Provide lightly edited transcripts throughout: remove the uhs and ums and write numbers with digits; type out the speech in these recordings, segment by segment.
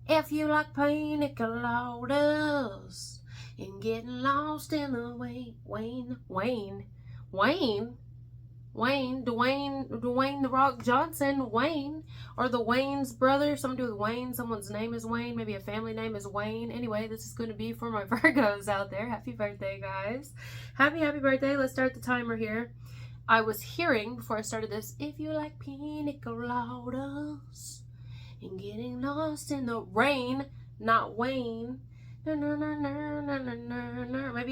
If you like pina coladas and getting lost in the Dwayne the Rock Johnson, Wayne, or the Wayne's brother, something to do with Wayne, someone's name is Wayne, maybe a family name is Wayne. Anyway, this is going to be for my Virgos out there. Happy birthday, guys. Happy birthday. Let's start the timer here. I was hearing, before I started this, if you like pina coladas and getting lost in the rain, not Wayne. Maybe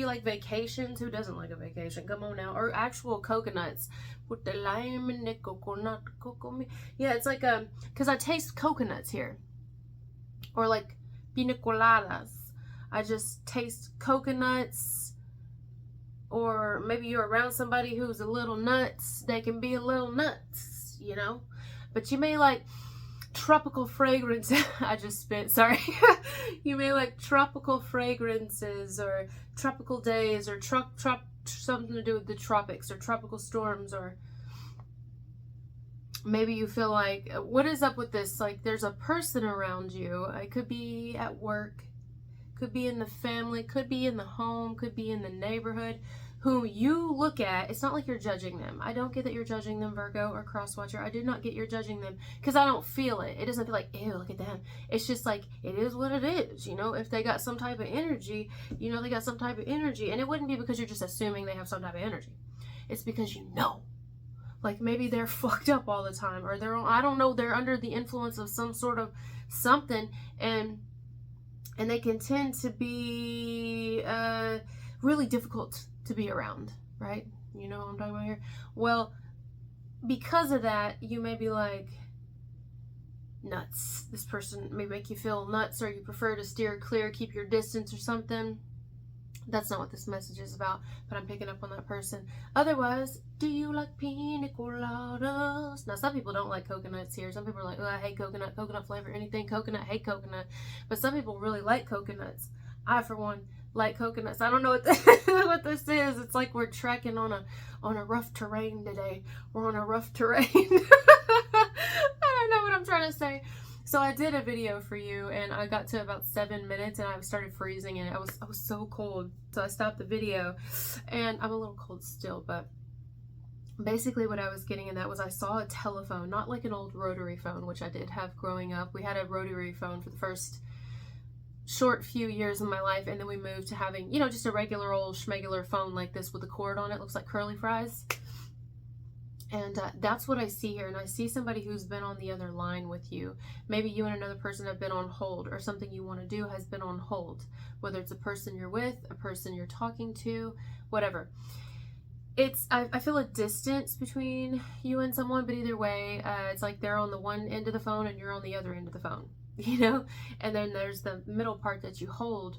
like vacations. Who doesn't like a vacation? Come on now. Or actual coconuts. Put the lime in the coconut. Yeah, it's like because I taste coconuts here. Or like pina coladas. I just taste coconuts. Or maybe you're around somebody who's a little nuts. They can be a little nuts, you know. But you may like tropical fragrance. I just spit, sorry. You may like tropical fragrances or tropical days or something to do with the tropics or tropical storms, or maybe you feel like, what is up with this? Like there's a person around you. It could be at work, could be in the family, could be in the home, could be in the neighborhood, whom you look at. It's not like you're judging them. I don't get that you're judging them, Virgo or Crosswatcher. I do not get you're judging them because I don't feel it. It doesn't feel like, ew, look at them. It's just like, it is what it is. You know, if they got some type of energy, you know, they got some type of energy. And it wouldn't be because you're just assuming they have some type of energy. It's because you know. Like maybe they're fucked up all the time, or they're, I don't know, they're under the influence of some sort of something, and they can tend to be really difficult to be around, right? You know what I'm talking about here? Well, because of that, you may be like, nuts. This person may make you feel nuts, or you prefer to steer clear, keep your distance or something. That's not what this message is about, but I'm picking up on that person. Otherwise, do you like pina coladas? Now, some people don't like coconuts here. Some people are like, oh, I hate coconut flavor, anything coconut, hate coconut. But some people really like coconuts. I, for one, like coconuts. I don't know what what this is. It's like we're trekking on a rough terrain today. We're on a rough terrain. I don't know what I'm trying to say. So I did a video for you, and I got to about 7 minutes, and I started freezing, and I was so cold. So I stopped the video, and I'm a little cold still, but basically what I was getting in that was I saw a telephone, not like an old rotary phone, which I did have growing up. We had a rotary phone for the first short few years of my life, and then we moved to having, you know, just a regular old schmegular phone like this with a cord on it. Looks like curly fries. And that's what I see here. And I see somebody who's been on the other line with you. Maybe you and another person have been on hold, or something you want to do has been on hold. Whether it's a person you're with, a person you're talking to, whatever. I feel a distance between you and someone, but either way, it's like they're on the one end of the phone and you're on the other end of the phone, you know? And then there's the middle part that you hold.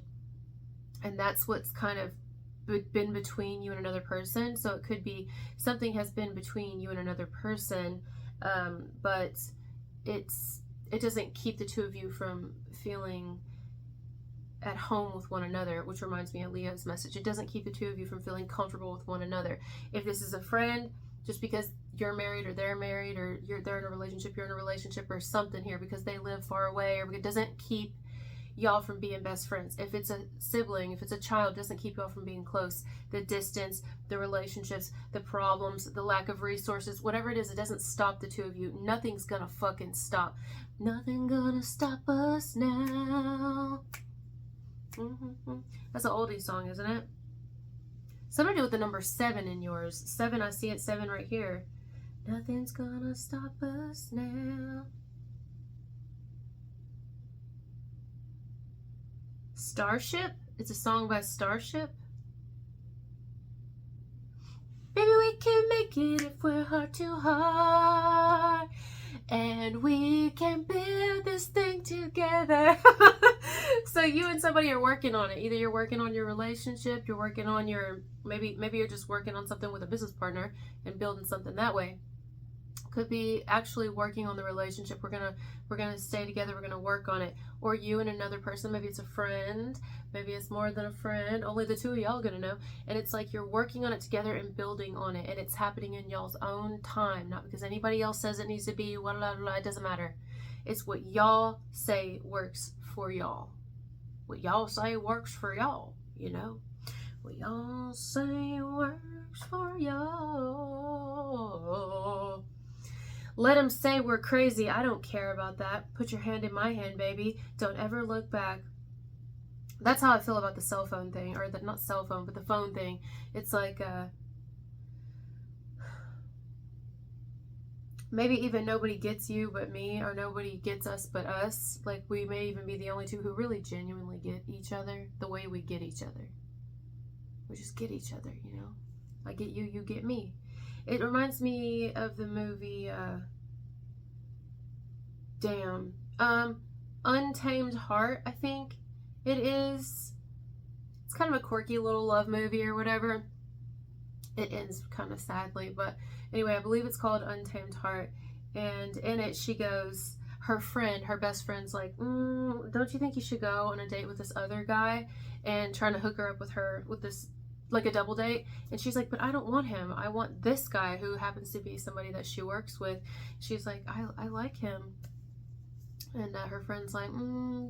And that's what's kind of been between you and another person. So it could be something has been between you and another person, but it doesn't keep the two of you from feeling at home with one another, which reminds me of Leo's message. It doesn't keep the two of you from feeling comfortable with one another. If this is a friend, just because you're married or they're married, or they're in a relationship, you're in a relationship, or something here because they live far away, or it doesn't keep y'all from being best friends. If it's a sibling, if it's a child, it doesn't keep y'all from being close. The distance, the relationships, the problems, the lack of resources, whatever it is, it doesn't stop the two of you. Nothing's gonna fucking stop. Nothing gonna stop us now. That's an oldie song, isn't it? Something to do with the number 7 in yours. 7, I see it 7 right here. Nothing's gonna stop us now. Starship? It's a song by Starship. Maybe we can make it if we're heart to heart, and we can build this thing together. So you and somebody are working on it. Either you're working on your relationship, you're working on your, maybe you're just working on something with a business partner and building something that way. Could be actually working on the relationship. We're gonna stay together, we're gonna work on it. Or you and another person, maybe it's a friend, maybe it's more than a friend, only the two of y'all gonna know. And it's like you're working on it together and building on it, and it's happening in y'all's own time, not because anybody else says it needs to be, blah, blah, blah. It doesn't matter. It's what y'all say works for y'all. What y'all say works for y'all, you know? What y'all say works for y'all. Let them say we're crazy. I don't care about that. Put your hand in my hand, baby. Don't ever look back. That's how I feel about the cell phone thing. Or the, not cell phone, but the phone thing. It's like, maybe even nobody gets you but me, or nobody gets us but us. Like, we may even be the only two who really genuinely get each other the way we get each other. We just get each other, you know? I get you, you get me. It reminds me of the movie, Untamed Heart, I think it is. It's kind of a quirky little love movie or whatever. It ends kind of sadly, but anyway, I believe it's called Untamed Heart. And in it, she goes, her best friend's like, don't you think you should go on a date with this other guy? And trying to hook her up with this, like a double date. And she's like, but I don't want him. I want this guy who happens to be somebody that she works with. She's like, I like him. And her friend's like,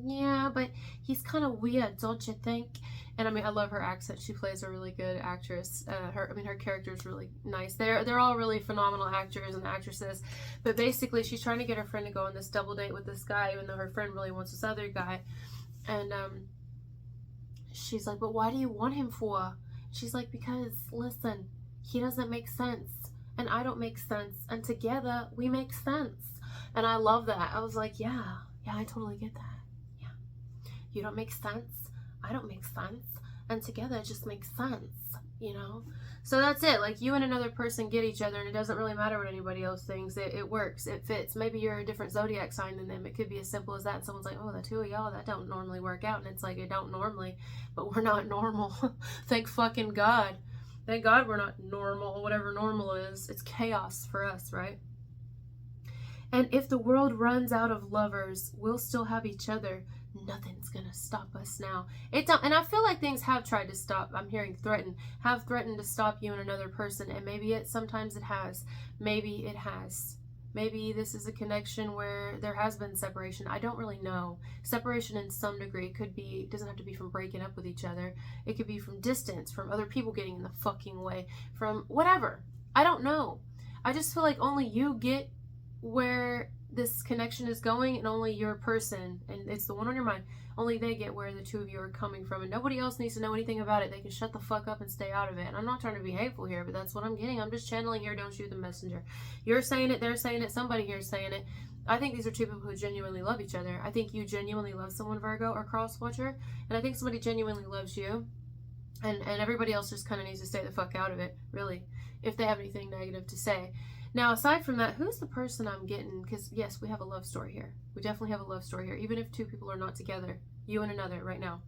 yeah, but he's kind of weird, don't you think? And I mean, I love her accent. She plays a really good actress. Her character is really nice. They're all really phenomenal actors and actresses. But basically, she's trying to get her friend to go on this double date with this guy, even though her friend really wants this other guy. And she's like, but why do you want him for? She's like, because, listen, he doesn't make sense. And I don't make sense. And together, we make sense. And I love that. I was like, yeah, I totally get that. Yeah. You don't make sense. I don't make sense. And together it just makes sense, you know? So that's it. Like, you and another person get each other, and it doesn't really matter what anybody else thinks. It works. It fits. Maybe you're a different zodiac sign than them. It could be as simple as that. And someone's like, oh, the two of y'all, that don't normally work out. And it's like, it don't normally. But we're not normal. Thank fucking God. Thank God we're not normal. Whatever normal is. It's chaos for us, right? And if the world runs out of lovers, we'll still have each other. Nothing's gonna stop us now. And I feel like things have tried to stop. I'm hearing have threatened to stop you and another person. And maybe sometimes it has. Maybe it has. Maybe this is a connection where there has been separation. I don't really know. Separation in some degree doesn't have to be from breaking up with each other. It could be from distance, from other people getting in the fucking way, from whatever. I don't know. I just feel like only you get where this connection is going, and only your person, and it's the one on your mind, only they get where the two of you are coming from, and nobody else needs to know anything about it. They can shut the fuck up and stay out of it. And I'm not trying to be hateful here, but that's what I'm getting. I'm just channeling here. Don't shoot the messenger. You're saying it, they're saying it, somebody here is saying it. I think these are two people who genuinely love each other. I think you genuinely love someone, Virgo or cross watcher, and I think somebody genuinely loves you, and everybody else just kind of needs to stay the fuck out of it, really, if they have anything negative to say. Now, aside from that, who's the person I'm getting? Because, yes, we have a love story here. We definitely have a love story here, even if two people are not together, you and another right now.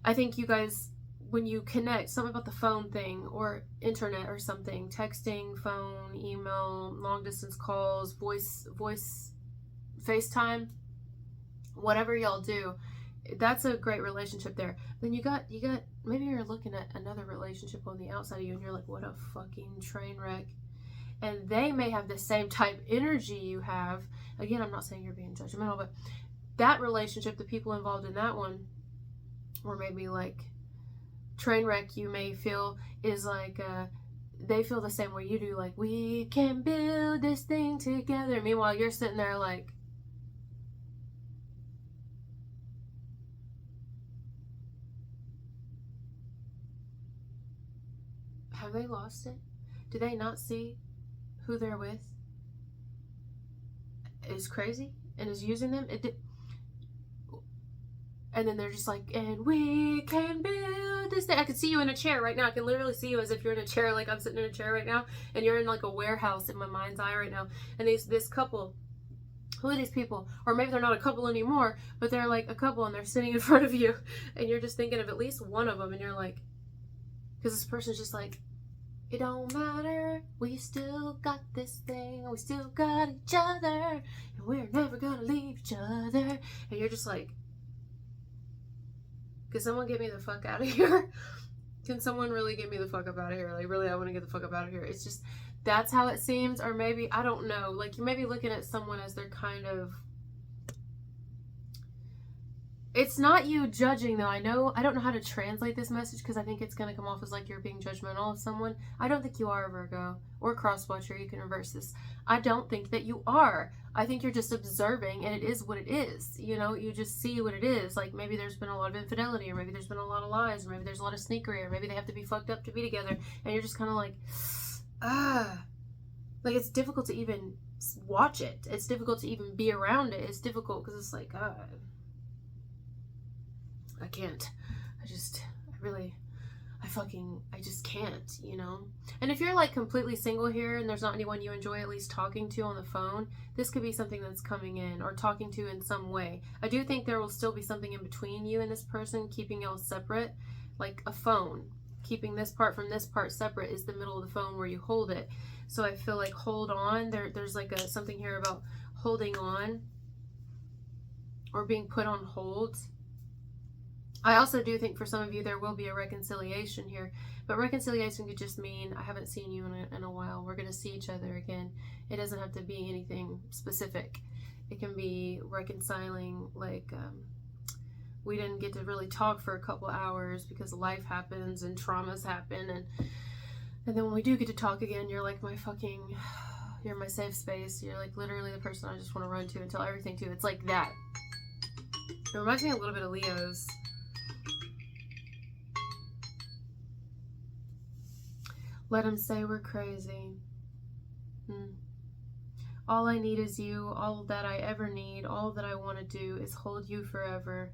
I think you guys, when you connect, something about the phone thing or internet or something, texting, phone, email, long-distance calls, voice, FaceTime, whatever y'all do, that's a great relationship there. Then you got, maybe you're looking at another relationship on the outside of you, and you're like, what a fucking train wreck. And they may have the same type energy you have. Again, I'm not saying you're being judgmental, but that relationship, the people involved in that one, or maybe like train wreck, you may feel is like they feel the same way you do. Like, we can build this thing together. Meanwhile, you're sitting there like, have they lost it? Do they not see who they're with is crazy and is using them? And then they're just like, and we can build this thing. I can see you in a chair right now. I can literally see you as if you're in a chair, like I'm sitting in a chair right now, and you're in like a warehouse in my mind's eye right now. And this couple, who are these people? Or maybe they're not a couple anymore, but they're like a couple, and they're sitting in front of you, and you're just thinking of at least one of them, and you're like, because this person's just like, it don't matter, we still got this thing, we still got each other, and we're never gonna leave each other. And you're just like, can someone get me the fuck out of here? Can someone really get me the fuck up out of here? Like, really, I want to get the fuck up out of here. It's just, that's how it seems. Or maybe, I don't know, like you may be looking at someone as they're kind of It's not you judging, though. I don't know how to translate this message because I think it's going to come off as like you're being judgmental of someone. I don't think you are, Virgo, or cross-watcher. You can reverse this. I don't think that you are. I think you're just observing, and it is what it is. You know, you just see what it is. Like, maybe there's been a lot of infidelity, or maybe there's been a lot of lies, or maybe there's a lot of sneakery, or maybe they have to be fucked up to be together, and you're just kind of like, like, it's difficult to even watch it. It's difficult to even be around it. It's difficult because it's like, I can't. I just can't, you know? And if you're like completely single here and there's not anyone you enjoy at least talking to on the phone, this could be something that's coming in, or talking to in some way. I do think there will still be something in between you and this person, keeping y'all separate, like a phone. Keeping this part from this part separate is the middle of the phone where you hold it. So I feel like hold on. There's like something here about holding on or being put on hold. I also do think for some of you there will be a reconciliation here, but reconciliation could just mean I haven't seen you in a while. We're going to see each other again. It doesn't have to be anything specific. It can be reconciling, like we didn't get to really talk for a couple hours because life happens and traumas happen, and then when we do get to talk again, you're like you're my safe space. You're like literally the person I just want to run to and tell everything to. It's like that. It reminds me a little bit of Leo's. Let them say we're crazy. All I need is you. All that I ever need, all that I want to do is hold you forever.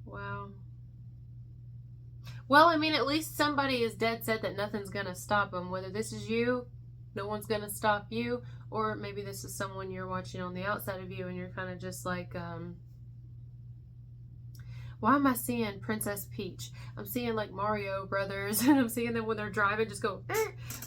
Wow. Well, I mean, at least somebody is dead set that nothing's going to stop them. Whether this is you, no one's going to stop you, or maybe this is someone you're watching on the outside of you and you're kind of just like, why am I seeing Princess Peach? I'm seeing like Mario Brothers, and I'm seeing them when they're driving just go,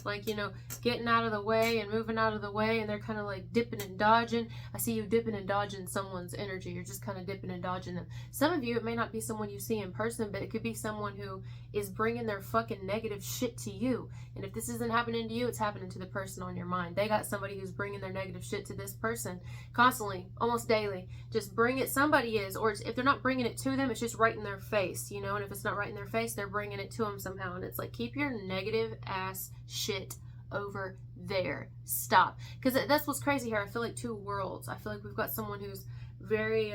like, you know, getting out of the way and moving out of the way, and they're kind of like dipping and dodging. I see you dipping and dodging someone's energy. You're just kind of dipping and dodging them. Some of you, it may not be someone you see in person, but it could be someone who is bringing their fucking negative shit to you. And if this isn't happening to you, it's happening to the person on your mind. They got somebody who's bringing their negative shit to this person constantly, almost daily. Just bring it. Somebody is, or if they're not bringing it to them, it's just right in their face, you know. And if it's not right in their face, they're bringing it to them somehow. And it's like, keep your negative ass shit over there. Stop. Because that's what's crazy here. I feel like two worlds. I feel like we've got someone who's very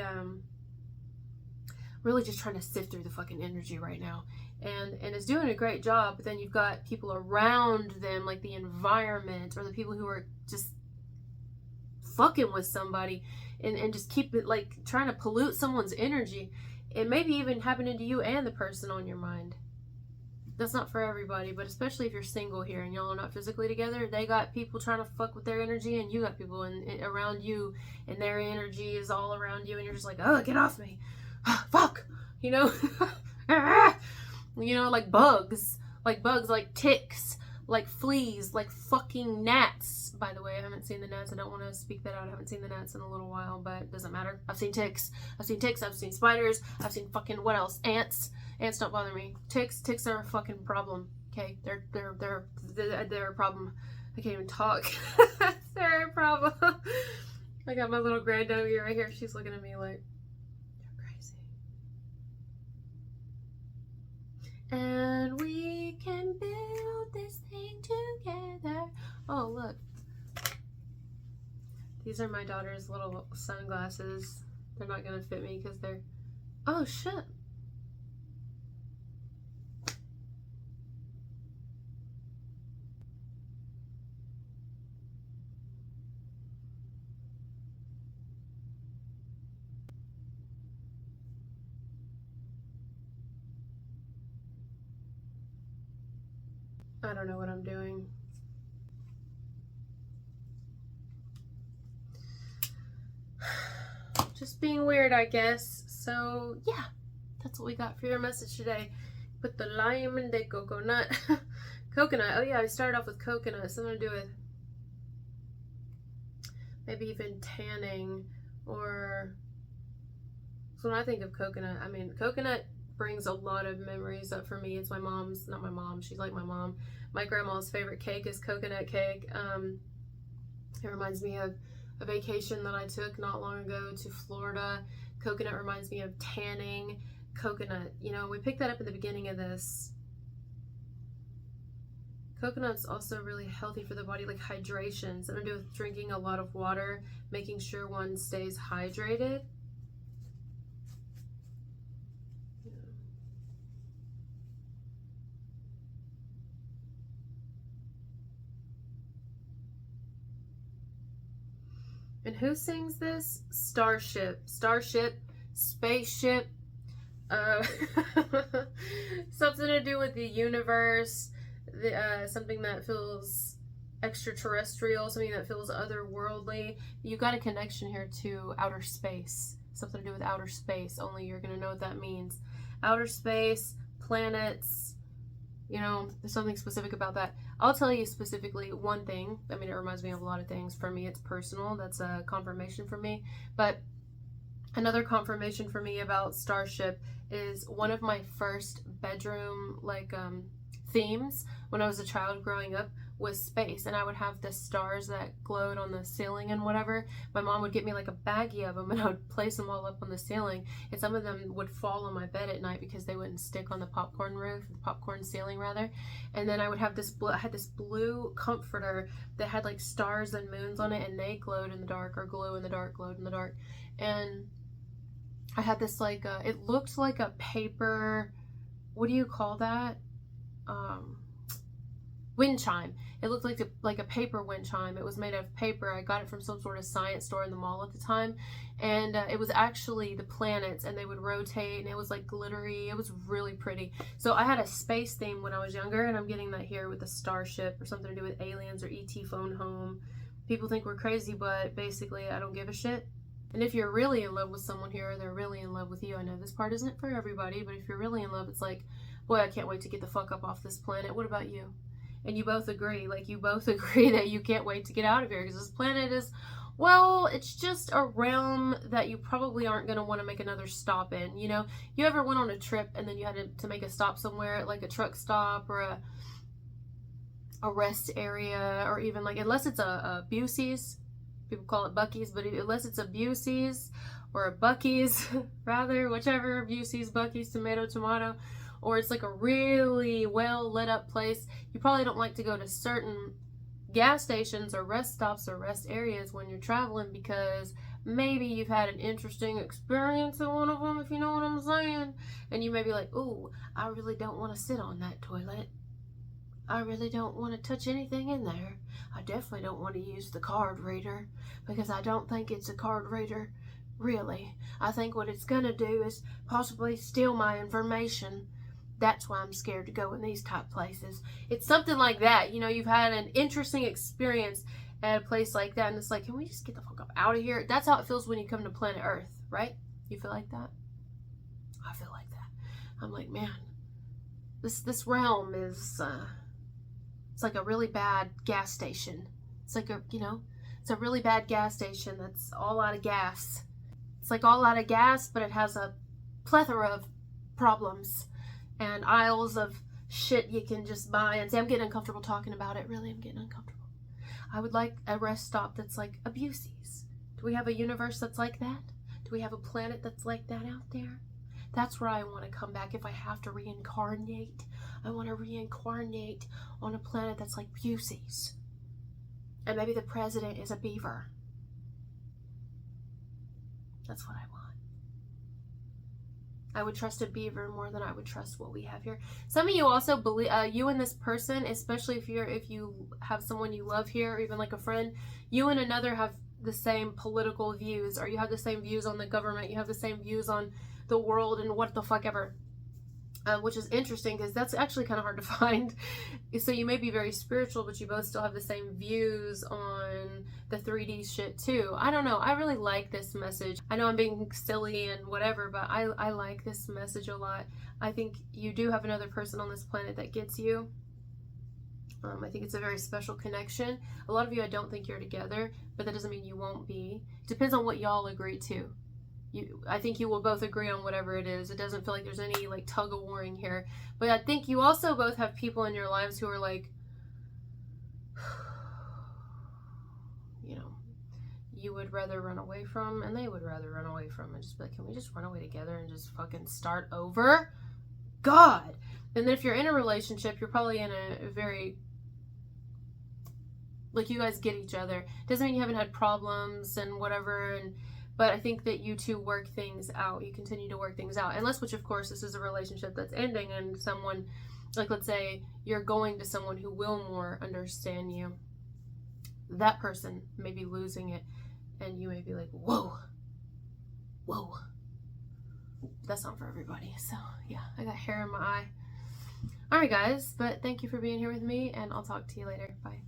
really just trying to sift through the fucking energy right now, and is doing a great job. But then you've got people around them, like the environment, or the people who are just fucking with somebody and just keep it, like, trying to pollute someone's energy. It may be even happening to you and the person on your mind. That's not for everybody, but especially if you're single here and y'all are not physically together, they got people trying to fuck with their energy, and you got people around you, and their energy is all around you, and you're just like, oh, get off me. Fuck. You know? You know, like bugs, like ticks, like fleas, like fucking gnats. By the way, I haven't seen the gnats. I don't want to speak that out. I haven't seen the gnats in a little while, but it doesn't matter. I've seen ticks. I've seen spiders. I've seen fucking, what else? Ants. Ants don't bother me. Ticks are a fucking problem. Okay? They're a problem. I can't even talk. They're a problem. I got my little granddaughter right here. She's looking at me like, you're crazy. And we can build this thing together. Oh, look. These are my daughter's little sunglasses. They're not going to fit me because they're... Oh, shit. I don't know what I'm doing. Just being weird, I guess. So, yeah. That's what we got for your message today. Put the lime and the coconut. Coconut. Oh, yeah. I started off with coconut. Something to do with maybe even tanning, or... So when I think of coconut, I mean, coconut brings a lot of memories up for me. It's my mom's, not my mom, she's like my mom. My grandma's favorite cake is coconut cake. It reminds me of a vacation that I took not long ago to Florida. Coconut reminds me of tanning. Coconut, you know, we picked that up at the beginning of this. Coconut's also really healthy for the body, like hydration. Something to do with drinking a lot of water, making sure one stays hydrated. And who sings this? Starship, spaceship, something to do with the universe, something that feels extraterrestrial, something that feels otherworldly. You got a connection here to outer space, something to do with outer space. Only you're gonna know what that means. Outer space, planets, you know, there's something specific about that. I'll tell you specifically one thing. I mean, it reminds me of a lot of things. For me, it's personal. That's a confirmation for me. But another confirmation for me about Starship is one of my first bedroom, like, themes when I was a child growing up was space. And I would have the stars that glowed on the ceiling and whatever. My mom would get me like a baggie of them and I would place them all up on the ceiling. And some of them would fall on my bed at night because they wouldn't stick on the popcorn roof, the popcorn ceiling rather. And then I would have this I had this blue comforter that had like stars and moons on it, and they glowed in the dark, or glow in the dark, glowed in the dark. And I had this like, it looked like a paper, what do you call that? Wind chime. It looked like a paper wind chime. It was made of paper. I got it from some sort of science store in the mall at the time, and it was actually the planets, and they would rotate, and it was like glittery. It was really pretty. So I had a space theme when I was younger, and I'm getting that here with a starship or something to do with aliens or ET phone home. People think we're crazy, but basically I don't give a shit. And if you're really in love with someone here, they're really in love with you. I know this part isn't for everybody, but if you're really in love, it's like, boy, I can't wait to get the fuck up off this planet. What about you? And you both agree, like you both agree that you can't wait to get out of here because this planet is, well, it's just a realm that you probably aren't going to want to make another stop in. You know, you ever went on a trip and then you had to make a stop somewhere, like a truck stop or a rest area, or even like, unless it's a Busey's, people call it Buc-ee's, but unless it's a Busey's or a Buc-ee's, rather, whichever, Busey's, Buc-ee's, tomato, or it's like a really well lit up place, you probably don't like to go to certain gas stations or rest stops or rest areas when you're traveling because maybe you've had an interesting experience in one of them, if you know what I'm saying. And you may be like, ooh, I really don't want to sit on that toilet. I really don't want to touch anything in there. I definitely don't want to use the card reader because I don't think it's a card reader, really. I think what it's going to do is possibly steal my information. That's why I'm scared to go in these type places. It's something like that. You know, you've had an interesting experience at a place like that, and it's like, can we just get the fuck up out of here? That's how it feels when you come to planet Earth, right? You feel like that? I feel like that. I'm like, man, this realm is, it's like a really bad gas station. It's like it's a really bad gas station that's all out of gas. It's like all out of gas, but it has a plethora of problems and aisles of shit you can just buy and say, I'm getting uncomfortable talking about it. Really, I'm getting uncomfortable. I would like a rest stop that's like a Busey's. Do we have a universe that's like that? Do we have a planet that's like that out there? That's where I want to come back if I have to reincarnate. I want to reincarnate on a planet that's like Busey's. And maybe the president is a beaver. That's what I want. I would trust a beaver more than I would trust what we have here. Some of you also believe, you and this person, especially if you have someone you love here, or even like a friend, you and another have the same political views, or you have the same views on the government, you have the same views on the world and what the fuck ever. Which is interesting because that's actually kind of hard to find. So you may be very spiritual, but you both still have the same views on the 3D shit too. I don't know. I really like this message. I know I'm being silly and whatever, but I like this message a lot. I think you do have another person on this planet that gets you. I think it's a very special connection. A lot of you, I don't think you're together, but that doesn't mean you won't be. It depends on what y'all agree to. I think you will both agree on whatever it is. It doesn't feel like there's any like tug of warring here. But I think you also both have people in your lives who are like, you would rather run away from and they would rather run away from, and just be like, can we just run away together and just fucking start over? God. And then if you're in a relationship, you're probably in a very, like, you guys get each other. Doesn't mean you haven't had problems and whatever, but I think that you two work things out. You continue to work things out. Unless, which of course, this is a relationship that's ending and someone, like, let's say you're going to someone who will more understand you. That person may be losing it and you may be like, whoa. That's not for everybody. So yeah, I got hair in my eye. Alright guys, but thank you for being here with me, and I'll talk to you later. Bye.